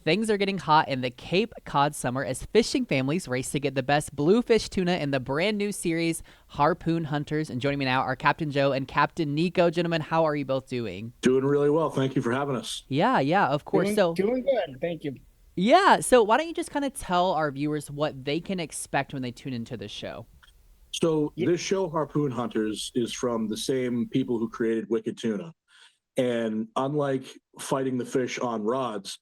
Things are getting hot in the Cape Cod summer as fishing families race to get the best bluefish tuna in the brand new series, Harpoon Hunters. And joining me now are Captain Joe and Captain Nico. Gentlemen, how are you both doing? Doing really well. Thank you for having us. Yeah, of course. Doing good. Thank you. So why don't you just kind of tell our viewers what they can expect when they tune into the show? So Yeah, this show, Harpoon Hunters, is from the same people who created Wicked Tuna. And unlike fighting the fish on rods,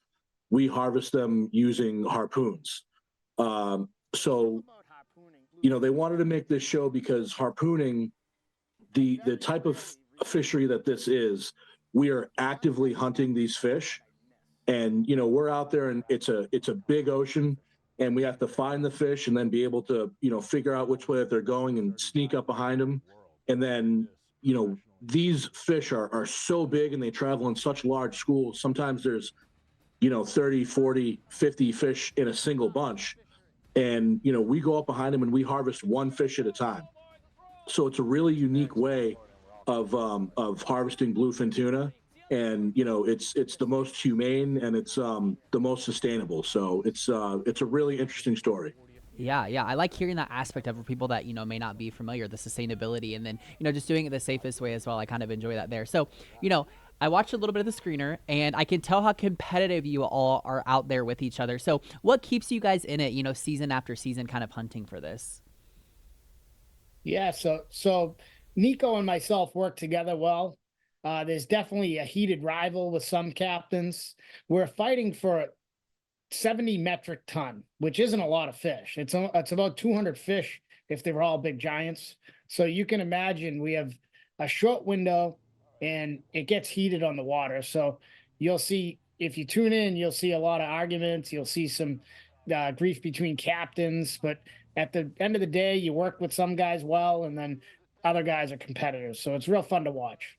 we harvest them using harpoons. So, they wanted to make this show because harpooning, the type of fishery that this is, we are actively hunting these fish. And we're out there and it's a big ocean, and we have to find the fish and then be able to figure out which way that they're going and sneak up behind them. And then these fish are so big and they travel in such large schools. Sometimes there's 30, 40, 50 fish in a single bunch, and we go up behind them and we harvest one fish at a time. So it's a really unique way of harvesting bluefin tuna, and it's the most humane, and it's the most sustainable. So it's a really interesting story. Yeah. I like hearing that aspect of for people that, may not be familiar, the sustainability, and then, just doing it the safest way as well. I kind of enjoy that there. So, I watched a little bit of the screener and I can tell how competitive you all are out there with each other. So, what keeps you guys in it, season after season, kind of hunting for this? yeah. So Nico and myself work together well. There's definitely a heated rival with some captains. We're fighting for 70 metric ton, which isn't a lot of fish. It's about 200 fish if they were all big giants. So you can imagine we have a short window, and it gets heated on the water. So you'll see, if you tune in, you'll see a lot of arguments. You'll see some grief between captains, but at the end of the day, you work with some guys well, and then other guys are competitors. So it's real fun to watch.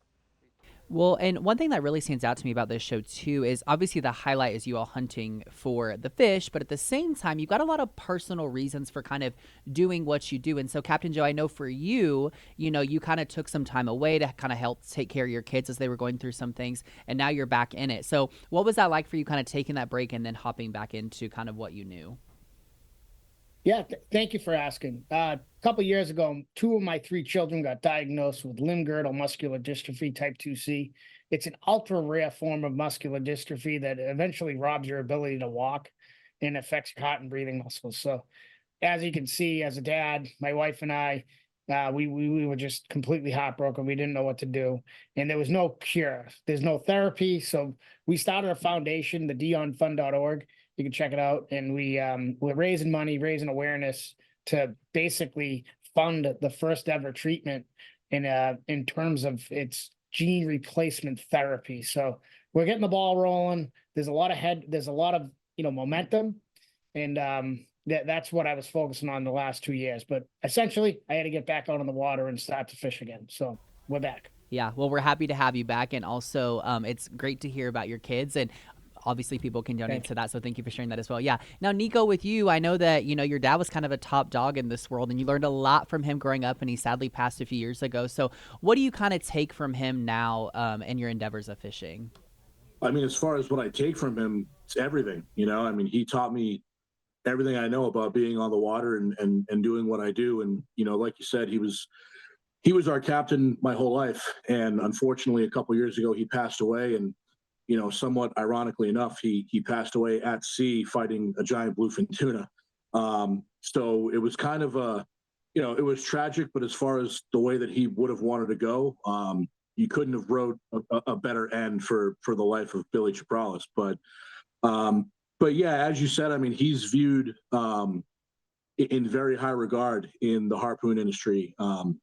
Well, and one thing that really stands out to me about this show too is obviously the highlight is you all hunting for the fish, but at the same time, you've got a lot of personal reasons for kind of doing what you do. And so, Captain Joe, I know for you, you kind of took some time away to kind of help take care of your kids as they were going through some things, and now you're back in it. So, what was that like for you, kind of taking that break and then hopping back into kind of what you knew? Yeah, thank you for asking. A couple years ago, two of my three children got diagnosed with limb-girdle muscular dystrophy type 2C. It's an ultra rare form of muscular dystrophy that eventually robs your ability to walk and affects your heart and breathing muscles. So, as you can see, as a dad, my wife and I, we were just completely heartbroken. We didn't know what to do, and there was no cure. There's no therapy. So we started a foundation, the dionfund.org. You can check it out, and we're raising money, raising awareness to basically fund the first ever treatment in terms of its gene replacement therapy. So we're getting the ball rolling. There's a lot of momentum, and that's what I was focusing on the last 2 years. But essentially, I had to get back out on the water and start to fish again. So we're back. Yeah, well, we're happy to have you back, and also it's great to hear about your kids, and obviously people can donate Thank to you. that. So thank you for sharing that as well. Yeah. Now, Nico, with you, I know that your dad was kind of a top dog in this world, and you learned a lot from him growing up, and he sadly passed a few years ago. So, what do you kind of take from him now in your endeavors of fishing? I mean, as far as what I take from him, it's everything. I mean, he taught me everything I know about being on the water and doing what I do. And like you said, he was our captain my whole life, and unfortunately, a couple years ago, he passed away. And somewhat ironically enough, he passed away at sea fighting a giant bluefin tuna. So it was kind of it was tragic, but as far as the way that he would have wanted to go, you couldn't have wrote a better end for the life of Billy Chaalis. But yeah, as you said, I mean, he's viewed in very high regard in the harpoon industry.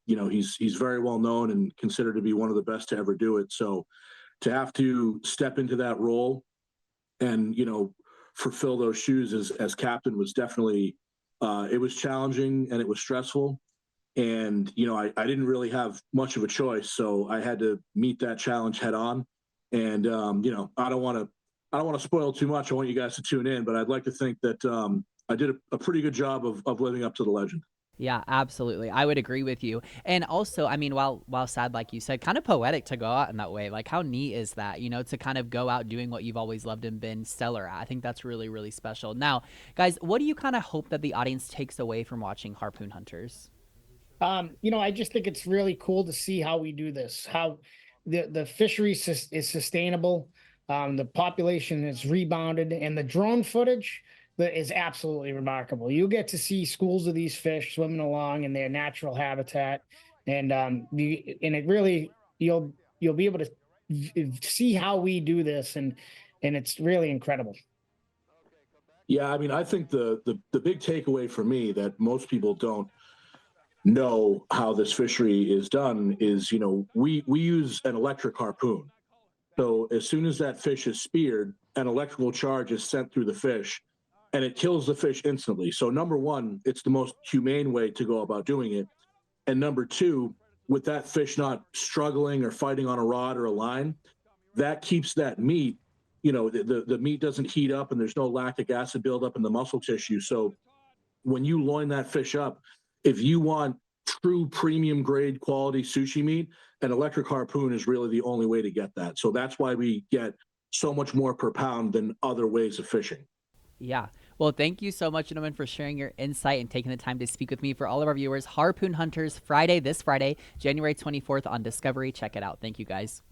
He's very well known and considered to be one of the best to ever do it. So to have to step into that role and fulfill those shoes as captain was definitely it was challenging and it was stressful. And I didn't really have much of a choice, so I had to meet that challenge head on. And I don't want to spoil too much. I want you guys to tune in, but I'd like to think that I did a pretty good job of living up to the legend. Yeah, absolutely. I would agree with you. And also, I mean, while sad, like you said, kind of poetic to go out in that way. Like, how neat is that? To kind of go out doing what you've always loved and been stellar at. I think that's really, really special. Now, guys, what do you kind of hope that the audience takes away from watching Harpoon Hunters? I just think it's really cool to see how we do this, how the fishery is sustainable, the population is rebounded, and the drone footage that is absolutely remarkable. You get to see schools of these fish swimming along in their natural habitat, and it really you'll be able to see how we do this, and it's really incredible. Yeah, I mean, I think the big takeaway for me that most people don't know how this fishery is done is, we use an electric harpoon. So as soon as that fish is speared, an electrical charge is sent through the fish and it kills the fish instantly. So number one, it's the most humane way to go about doing it. And number two, with that fish not struggling or fighting on a rod or a line, that keeps that meat, the meat doesn't heat up and there's no lactic acid buildup in the muscle tissue. So when you loin that fish up, if you want true premium grade quality sushi meat, an electric harpoon is really the only way to get that. So that's why we get so much more per pound than other ways of fishing. Yeah. Well, thank you so much, gentlemen, for sharing your insight and taking the time to speak with me. For all of our viewers, Harpoon Hunters, this Friday, January 24th on Discovery. Check it out. Thank you, guys.